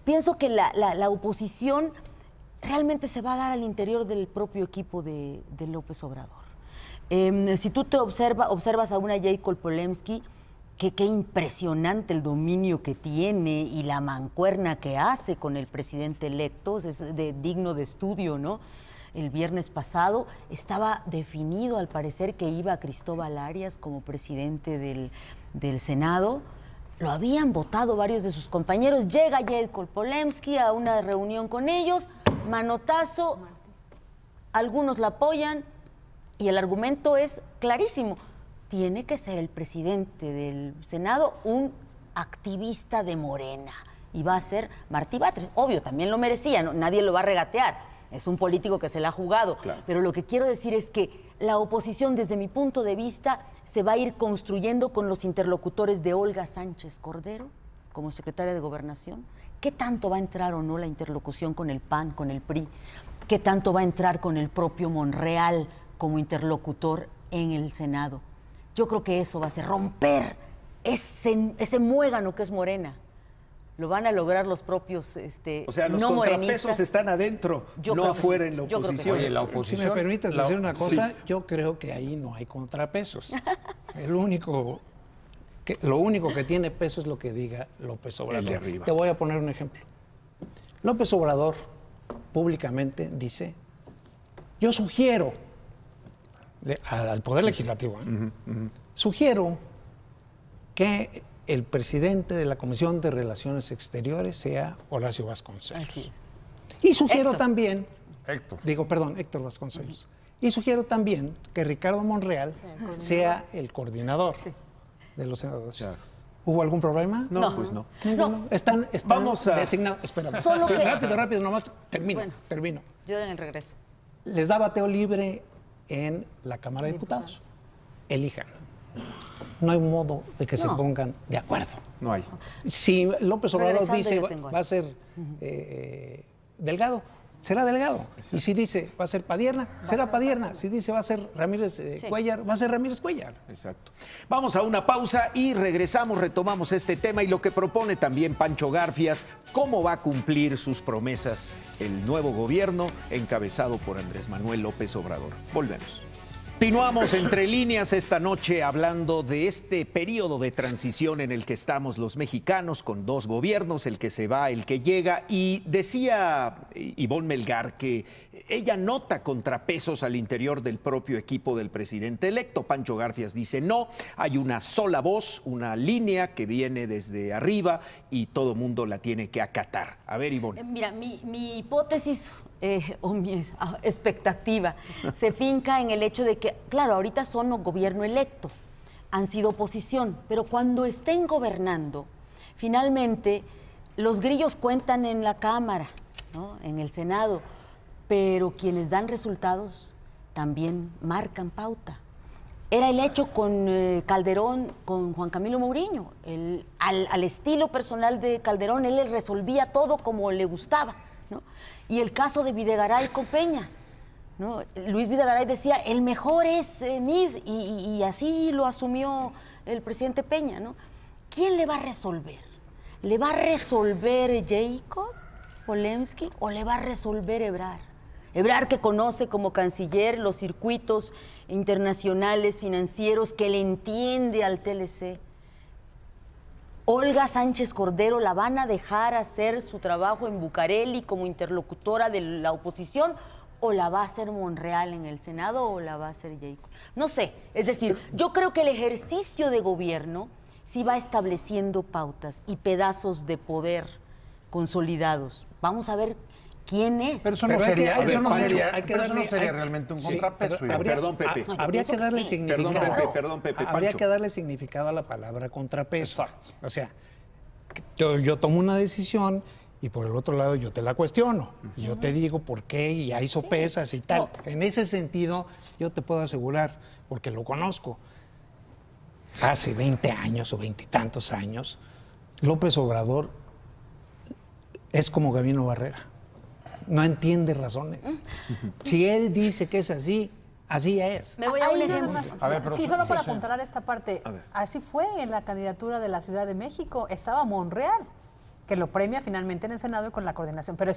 Pienso que la oposición realmente se va a dar al interior del propio equipo de López Obrador. Si tú te observas a una Jacob Polemski, qué impresionante el dominio que tiene y la mancuerna que hace con el presidente electo, es digno de estudio, ¿no? El viernes pasado estaba definido, al parecer, que iba Cristóbal Arias como presidente del Senado. Lo habían votado varios de sus compañeros. Llega Jacob Polemski a una reunión con ellos, manotazo, algunos la apoyan y el argumento es clarísimo. Tiene que ser el presidente del Senado un activista de Morena y va a ser Martí Batres. Obvio, también lo merecía, ¿no? Nadie lo va a regatear. Es un político que se la ha jugado. Claro. Pero lo que quiero decir es que la oposición, desde mi punto de vista, se va a ir construyendo con los interlocutores de Olga Sánchez Cordero como secretaria de Gobernación. ¿Qué tanto va a entrar o no la interlocución con el PAN, con el PRI? ¿Qué tanto va a entrar con el propio Monreal como interlocutor en el Senado? Yo creo que eso va a ser romper ese muégano que es Morena. Lo van a lograr los propios O sea, los no contrapesos morenistas. están adentro, Yo no creo que afuera sí. en la Yo creo que oposición. sí. Oye, la Si oposición... me permites decir una cosa, sí. yo creo que ahí no hay contrapesos. Lo único que tiene peso es lo que diga López Obrador. El de arriba. Te voy a poner un ejemplo. López Obrador públicamente dice, yo sugiero al Poder Legislativo, sugiero que el presidente de la Comisión de Relaciones Exteriores sea Horacio Vasconcelos. Así es. Y sugiero Héctor. también, Héctor. Héctor Vasconcelos. Y sugiero también que Ricardo Monreal sea el coordinador de los senadores. Claro. ¿Hubo algún problema? No, pues no. Ninguno. Están Vamos a- designados. Espérame. Solo Sí, que- rápido, nomás termino. Bueno. Termino. Yo en el regreso. Les da bateo libre en la Cámara de Diputados. Elijan. No hay modo de que se No. pongan de acuerdo. No hay. Si López Obrador Regresando, dice yo tengo va a ser Delgado, será Delgado. Y si dice va a ser Padierna, será Padierna. Si dice va a ser Ramírez Cuellar, va a ser Ramírez Cuellar. Exacto. Vamos a una pausa y regresamos, retomamos este tema y lo que propone también Pancho Garfias, cómo va a cumplir sus promesas el nuevo gobierno encabezado por Andrés Manuel López Obrador. Volvemos. Continuamos entre líneas esta noche hablando de este periodo de transición en el que estamos los mexicanos con dos gobiernos, el que se va, el que llega, y decía Ivonne Melgar que ella nota contrapesos al interior del propio equipo del presidente electo. Pancho Garfias dice no, hay una sola voz, una línea que viene desde arriba y todo mundo la tiene que acatar. A ver, Ivonne. Mira, mi hipótesis o mi expectativa se finca en el hecho de que, claro, ahorita son gobierno electo, han sido oposición, pero cuando estén gobernando, finalmente los grillos cuentan en la Cámara, ¿no?, en el Senado, pero quienes dan resultados también marcan pauta. Era el hecho con Calderón, con Juan Camilo Mourinho. Al estilo personal de Calderón, él le resolvía todo como le gustaba, ¿no? Y el caso de Videgaray con Peña, ¿no? Luis Videgaray decía, el mejor es Mid, y así lo asumió el presidente Peña, ¿no? ¿Quién le va a resolver? ¿Le va a resolver Jacob Polemski o le va a resolver Ebrard? Ebrard, que conoce como canciller los circuitos internacionales financieros, que le entiende al TLC. Olga Sánchez Cordero, ¿la van a dejar hacer su trabajo en Bucareli como interlocutora de la oposición o la va a hacer Monreal en el Senado o la va a hacer Jacob? No sé, es decir, yo creo que el ejercicio de gobierno sí va estableciendo pautas y pedazos de poder consolidados. Vamos a ver quién es. Pero eso no sería, hay realmente un contrapeso. Perdón, Pepe. Habría que darle significado. Perdón, Pepe. Habría Pancho. que darle significado a la palabra contrapeso. Exacto. O sea, yo tomo una decisión y por el otro lado yo te la cuestiono. Yo te digo por qué y hay sopesas y tal. No. En ese sentido, yo te puedo asegurar, porque lo conozco, hace 20 años o 20 y tantos años, López Obrador es como Gabino Barrera. No entiende razones. Si él dice que es así, así es. Me voy a un Ahí nada ejemplo. más. A ver, pero Sí, solo para sí. apuntalar esta parte. Así fue en la candidatura de la Ciudad de México. Estaba Monreal, que lo premia finalmente en el Senado y con la coordinación. Pero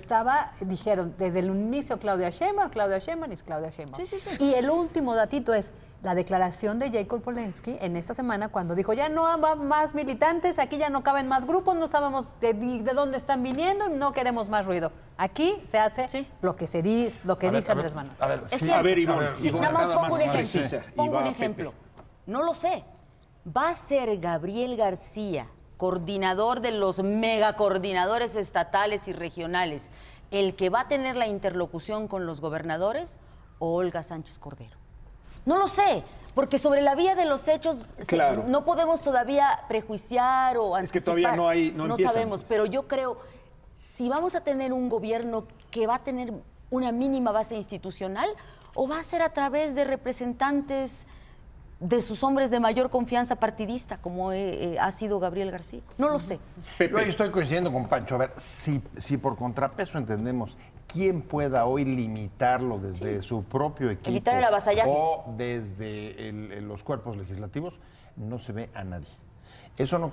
dijeron, desde el inicio Claudia Sheinbaum y Claudia Sheinbaum. Sí. Y el último datito es la declaración de Jacob Polemski en esta semana cuando dijo, ya no va más militantes, aquí ya no caben más grupos, no sabemos de dónde están viniendo y no queremos más ruido. Aquí se hace lo que se dice, dice Andrés Manuel. A ver, Es sí, cierto. A ver, Ivonne. Sí, Ivonne, nada más pongo un ejemplo. precisa. Y Pongo va un Pepe. ejemplo. No lo sé. ¿Va a ser Gabriel García, coordinador de los megacoordinadores estatales y regionales, el que va a tener la interlocución con los gobernadores o Olga Sánchez Cordero? No lo sé, porque sobre la vía de los hechos Claro. no podemos todavía prejuiciar o anticipar. Es que todavía no empiezan, sabemos, pues. pero yo creo, si vamos a tener un gobierno que va a tener una mínima base institucional, o va a ser a través de representantes de sus hombres de mayor confianza partidista, como ha sido Gabriel García. No lo sé. Yo ahí estoy coincidiendo con Pancho. A ver, si por contrapeso entendemos quién pueda hoy limitarlo desde su propio equipo Evitar el avasallaje. o desde los cuerpos legislativos, no se ve a nadie. Eso no,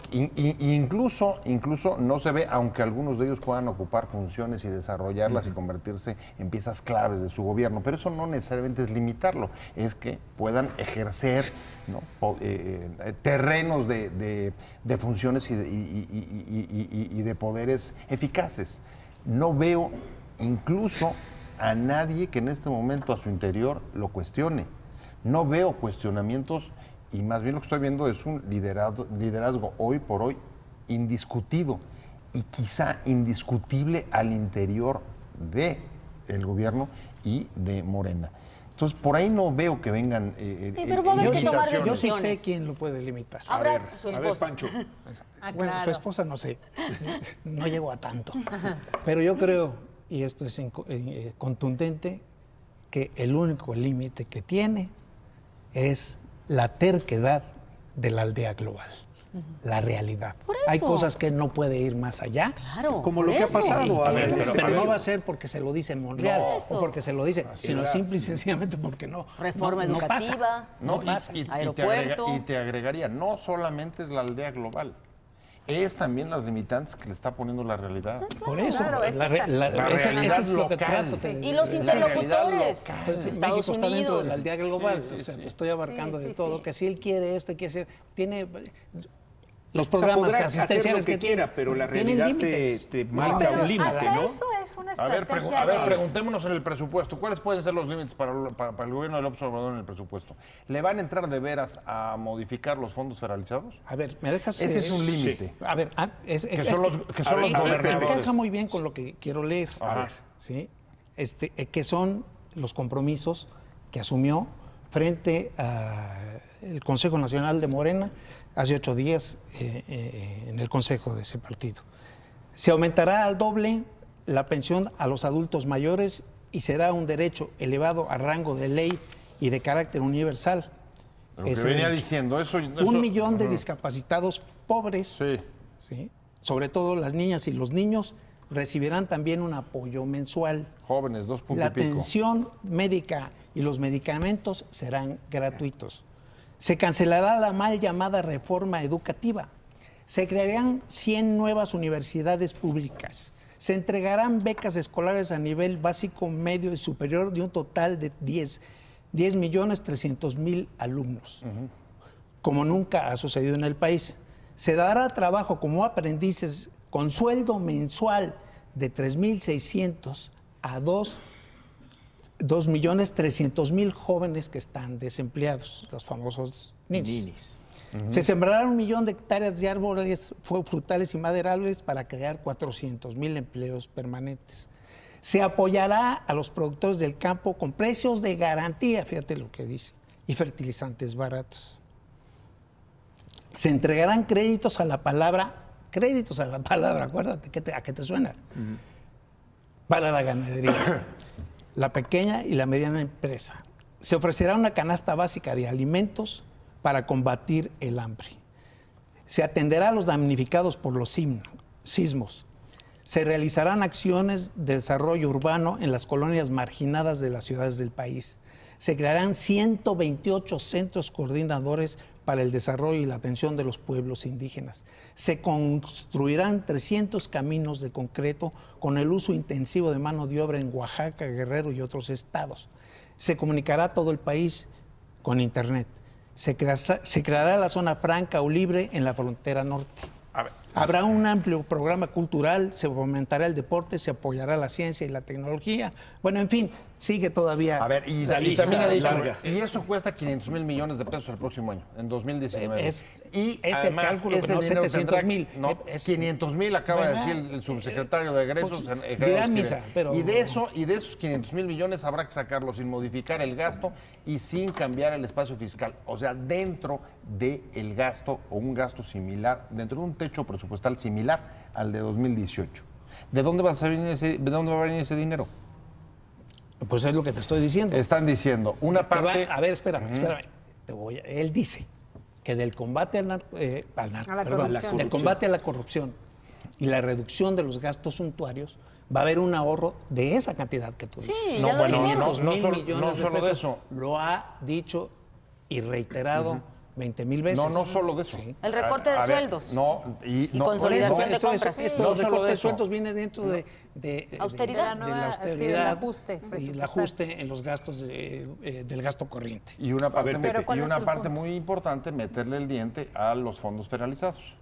incluso no se ve, aunque algunos de ellos puedan ocupar funciones y desarrollarlas y convertirse en piezas claves de su gobierno, pero eso no necesariamente es limitarlo, es que puedan ejercer, ¿no?, terrenos de funciones y de poderes eficaces. No veo incluso a nadie que en este momento a su interior lo cuestione. No veo cuestionamientos. Y más bien lo que estoy viendo es un liderazgo hoy por hoy indiscutido y quizá indiscutible al interior del gobierno y de Morena. Entonces, por ahí no veo que vengan pero va a haber que tomar Yo sí decisiones. sé quién lo puede limitar. Ahora, su A ver, esposa. Pancho. Bueno, su esposa no sé, no llegó a tanto. Pero yo creo, y esto es contundente, que el único límite que tiene es la terquedad de la aldea global. la realidad. Por Hay eso. cosas que no puede ir más allá. Claro. Como por lo que ha eso. pasado. Pero no va a ser porque se lo dice Monreal No. o porque se lo dice, sino simple y sencillamente porque no. Reforma no educativa. pasa. No y- pasa. Aeropuerto. y te agregaría, no solamente es la aldea global, es también las limitantes que le está poniendo la realidad. Por eso, claro, es esa. eso realidad es lo que local. trato de Y los decir. interlocutores. Pero Estados México está dentro de Unidos. la aldea global, Sí, o sea, sí. te estoy abarcando Sí, de sí, todo, sí. que si él quiere esto, quiere hacer, tiene los O sea, programas podrá hacer asistenciales lo que quiera, pero la tienen realidad límites. te No, marca pero un límite, hasta ¿no? eso es una A ver, estrategia de- preguntémonos en el presupuesto. ¿Cuáles pueden ser los límites para el gobierno de López Obrador en el presupuesto? ¿Le van a entrar de veras a modificar los fondos federalizados? A ver, ¿me dejas? Ese es un límite. A ver, Que son los gobernadores. encaja muy bien con lo que quiero leer. A ver. ¿Sí? Que son los compromisos que asumió frente al Consejo Nacional de Morena hace 8 días en el Consejo de ese partido. Se aumentará al doble la pensión a los adultos mayores y será un derecho elevado a rango de ley y de carácter universal. Lo que Ese venía derecho. diciendo, eso... 1 millón de discapacitados pobres, Sí. ¿sí? Sobre todo las niñas y los niños, recibirán también un apoyo mensual. Jóvenes, 2 puntos La y pico. atención médica y los medicamentos serán gratuitos. Se cancelará la mal llamada reforma educativa. Se crearán 100 nuevas universidades públicas. Se entregarán becas escolares a nivel básico, medio y superior de un total de 10.300.000 alumnos, como nunca ha sucedido en el país. Se dará trabajo como aprendices con sueldo mensual de 3.600 a 2.300.000 jóvenes que están desempleados, los famosos ninis. Se sembrarán 1 millón de hectáreas de árboles frutales y maderables para crear 400.000 empleos permanentes. Se apoyará a los productores del campo con precios de garantía, fíjate lo que dice, y fertilizantes baratos. Se entregarán créditos a la palabra, acuérdate, ¿a qué te suena? Para la ganadería, la pequeña y la mediana empresa. Se ofrecerá una canasta básica de alimentos para combatir el hambre. Se atenderá a los damnificados por los sismos. Se realizarán acciones de desarrollo urbano en las colonias marginadas de las ciudades del país. Se crearán 128 centros coordinadores para el desarrollo y la atención de los pueblos indígenas. Se construirán 300 caminos de concreto con el uso intensivo de mano de obra en Oaxaca, Guerrero y otros estados. Se comunicará todo el país con Internet. Se creará la zona franca o libre en la frontera norte. A ver, Habrá un amplio programa cultural, se fomentará el deporte, se apoyará la ciencia y la tecnología. Bueno, en fin, sigue todavía. a ver, y La lista también ha dicho, larga. y eso cuesta 500,000 millones de pesos el próximo año, en 2019. Es y el además, cálculo, ese no dinero 700,000. No, Es- 500,000 acaba de Bueno, decir el subsecretario de egresos. pues, Egresos dirá que- misa, pero- y de esos 500,000 millones habrá que sacarlo sin modificar el gasto y sin cambiar el espacio fiscal. O sea, dentro del gasto o un gasto similar, dentro de un techo presupuestal similar al de 2018. ¿De dónde va a venir ese dinero? Pues es lo que te estoy diciendo. Están diciendo, una Te va- parte... a ver, espérame. Él dice que del combate A la corrupción. del combate a la corrupción y la reducción de los gastos suntuarios va a haber un ahorro de esa cantidad que tú Sí, dices. ya lo dijeron. 500,000 no millones solo de pesos. eso. Lo ha dicho y reiterado 20,000 veces. No solo de eso. Sí. El recorte de A ver, sueldos. no, y Y no, consolidación por de eso, compras. Esto, No el solo recorte de de eso. sueldos viene dentro de Austeridad. de la Sí, del austeridad ajuste y el presupuestal. ajuste en los gastos del gasto corriente. Y una parte, pero ¿cuál y es una el parte punto? muy importante, meterle el diente a los fondos federalizados.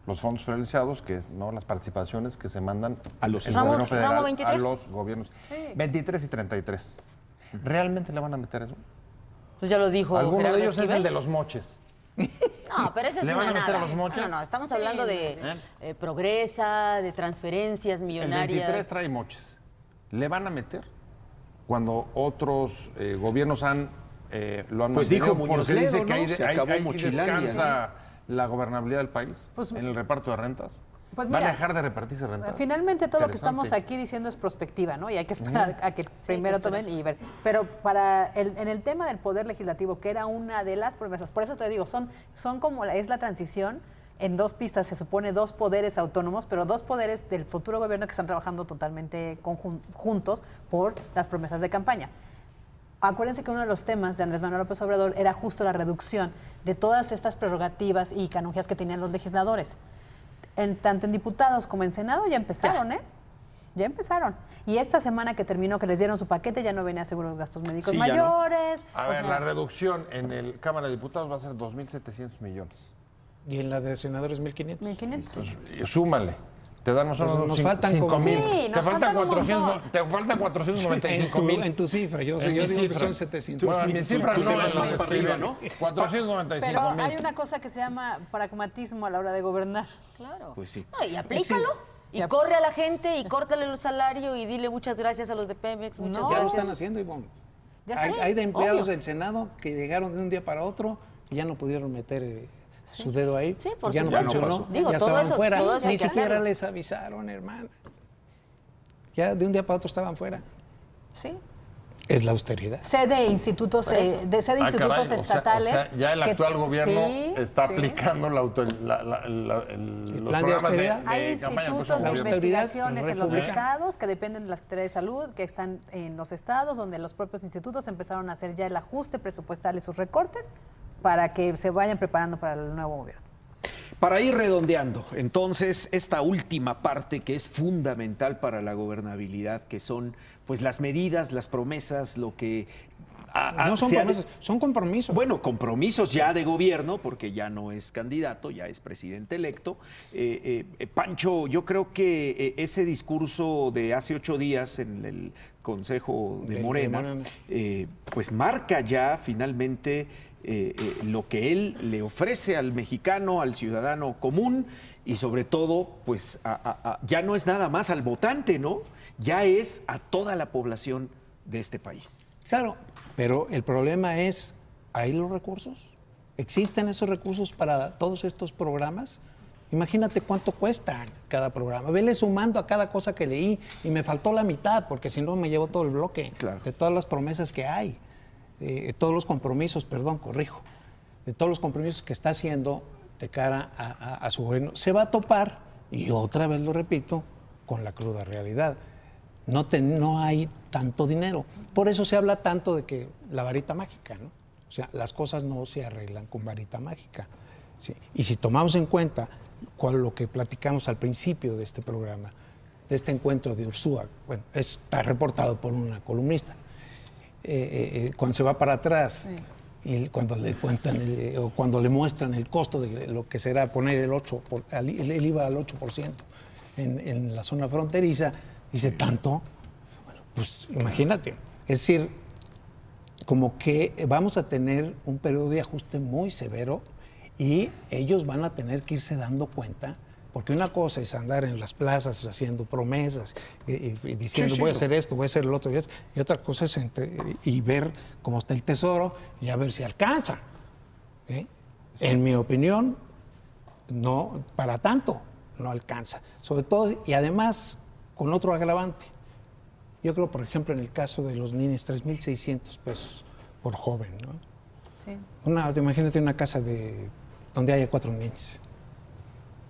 Los fondos federalizados, que no las participaciones que se mandan A los el estados. gobierno Ramo federal 23. a los gobiernos. 23 y 33. ¿Realmente le van a meter eso? Pues ya lo dijo. Alguno Gerardo de ellos es el Esquivel. de los moches. No, pero ese es ¿Le van una a meter nada. a los moches? No, estamos hablando de progresa, de transferencias El millonarias. 23 trae moches. ¿Le van a meter cuando otros gobiernos lo han Pues mantenido? dijo Muñoz Porque dice Ledo, que ¿no? ahí, Se ahí- acabó ahí Mochilandia, descansa la gobernabilidad del país Pues- en el reparto de rentas. Pues ¿Van a mira, dejar de repartirse rentas? Finalmente todo lo que estamos Interesante. aquí diciendo es prospectiva, ¿no? Y hay que esperar a que primero tomen y ver. Pero en el tema del poder legislativo, que era una de las promesas, por eso te digo, son como es la transición. en dos pistas, se supone dos poderes autónomos, pero dos poderes del futuro gobierno que están trabajando totalmente juntos por las promesas de campaña. Acuérdense que uno de los temas de Andrés Manuel López Obrador era justo la reducción de todas estas prerrogativas y canonjías que tenían los legisladores. Tanto en diputados como en Senado ya empezaron, Ya empezaron. Y esta semana que terminó, que les dieron su paquete, ya no venía seguro de gastos médicos mayores. No. A ver, la reducción en el Cámara de Diputados va a ser 2.700 millones. Y en la de senadores 1.500. 1.500. Entonces, súmale. Te dan nos faltan 5.000. Sí, te faltan 495,000. En tu cifra, yo digo que son 700. Bueno, en mi cifra Tú te no vas es más más para arriba, ¿no? 495,000. Pero hay una cosa que se llama pragmatismo a la hora de gobernar. Claro. Pues sí. No, y aplícalo. Y corre a la gente y córtale el salario y dile muchas gracias a los de Pemex, muchas Ya lo gracias. están haciendo, Ivonne. Ya Hay de empleados obvio. del Senado que llegaron de un día para otro y ya no pudieron meter su dedo ahí. Sí, por ya no supuesto. funcionó. Digo, ya todo estaban eso- fuera. todo eso hay Ni que siquiera hacerlo. les avisaron, hermana. Ya de un día para otro estaban fuera. Sí. Es la austeridad. Sé de institutos, Caray, estatales. O sea, ya el que- actual gobierno sí, está sí. aplicando los plan de programas de, austeridad. Hay campaña del institutos próximo de austeridad, gobierno. investigaciones en los republicana. estados que dependen de la Secretaría de Salud, que están en los estados, donde los propios institutos empezaron a hacer ya el ajuste presupuestal y sus recortes para que se vayan preparando para el nuevo gobierno. Para ir redondeando, entonces, esta última parte que es fundamental para la gobernabilidad, que son pues las medidas, las promesas, lo que... No son se han- promesas, son compromisos. Bueno, compromisos ya de gobierno, porque ya no es candidato, ya es presidente electo. Pancho, yo creo que ese discurso de hace 8 días en el Consejo de Morena, pues marca ya finalmente lo que él le ofrece al mexicano, al ciudadano común y sobre todo, pues ya no es nada más al votante, ¿no? Ya es a toda la población de este país. Claro, pero el problema es, ¿hay los recursos? ¿Existen esos recursos para todos estos programas? Imagínate cuánto cuesta cada programa. Vele sumando a cada cosa que leí y me faltó la mitad, porque si no me llevo todo el bloque de todas las promesas que hay, todos los compromisos, de todos los compromisos que está haciendo de cara a su gobierno. Se va a topar, y otra vez lo repito, con la cruda realidad. No hay tanto dinero. Por eso se habla tanto de que la varita mágica, ¿no? O sea, las cosas no se arreglan con varita mágica. ¿Sí? Y si tomamos en cuenta lo que platicamos al principio de este programa, de este encuentro de Ursúa, bueno, está reportado por una columnista, cuando se va para atrás y cuando le cuentan o cuando le muestran el costo de lo que será poner el IVA al 8% en la zona fronteriza, dice tanto, bueno, pues imagínate, es decir, como que vamos a tener un periodo de ajuste muy severo y ellos van a tener que irse dando cuenta, porque una cosa es andar en las plazas haciendo promesas y diciendo voy a hacer esto, voy a hacer el otro, y otra cosa es y ver cómo está el tesoro y a ver si alcanza. ¿Sí? En mi opinión, no, para tanto no alcanza. Sobre todo, y además, con otro agravante. Yo creo, por ejemplo, en el caso de los niños, 3,600 pesos por joven, ¿no? Sí. Imagínate una casa donde haya 4 niños.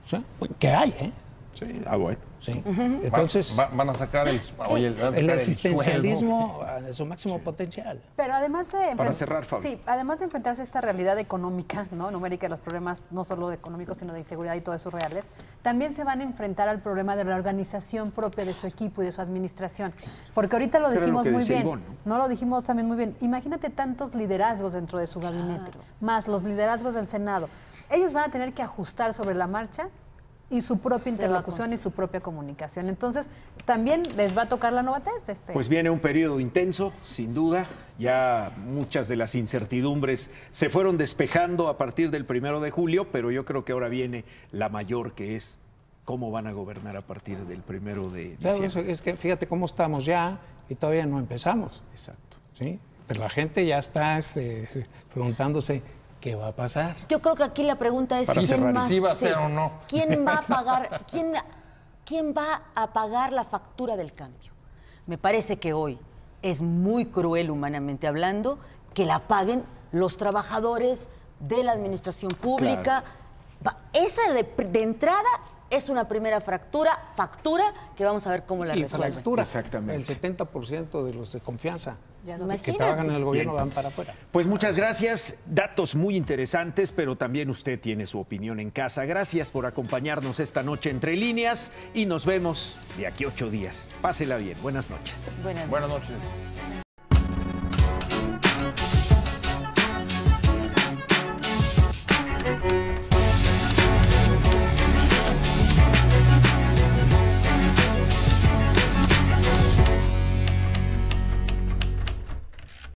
O sea, que hay, ¿eh? Sí, bueno. Sí. Entonces, van a sacar el asistencialismo a su máximo potencial. Pero además de Para cerrar, Fabio. Sí, además de enfrentarse a esta realidad económica, ¿no? Numérica de los problemas no solo de económicos, sino de inseguridad y todo eso reales, también se van a enfrentar al problema de la organización propia de su equipo y de su administración. Porque ahorita lo dijimos muy bien. Ivonne, ¿no? Lo dijimos también muy bien. Imagínate tantos liderazgos dentro de su gabinete, más los liderazgos del Senado. Ellos van a tener que ajustar sobre la marcha y su propia interlocución y su propia comunicación. Entonces, también les va a tocar la novatez. Pues viene un periodo intenso, sin duda. Ya muchas de las incertidumbres se fueron despejando a partir del 1 de julio, pero yo creo que ahora viene la mayor, que es cómo van a gobernar a partir del 1 de diciembre. Claro, es que fíjate cómo estamos ya y todavía no empezamos. Exacto. ¿Sí? Pero la gente ya está preguntándose ¿qué va a pasar? Yo creo que aquí la pregunta es si va a ser o no. ¿Quién va a pagar? ¿Quién va a pagar la factura del cambio? Me parece que hoy es muy cruel, humanamente hablando, que la paguen los trabajadores de la administración pública, Esa de entrada es una primera factura que vamos a ver cómo la Y resuelven. fractura. Exactamente. El 70% de los de confianza Ya no que Imagínate. trabajan en el gobierno Bien. van para afuera. Pues muchas gracias, datos muy interesantes, pero también usted tiene su opinión en casa. Gracias por acompañarnos esta noche Entre Líneas y nos vemos de aquí a 8 días. Pásela bien, buenas noches. Buenas Buenas noches.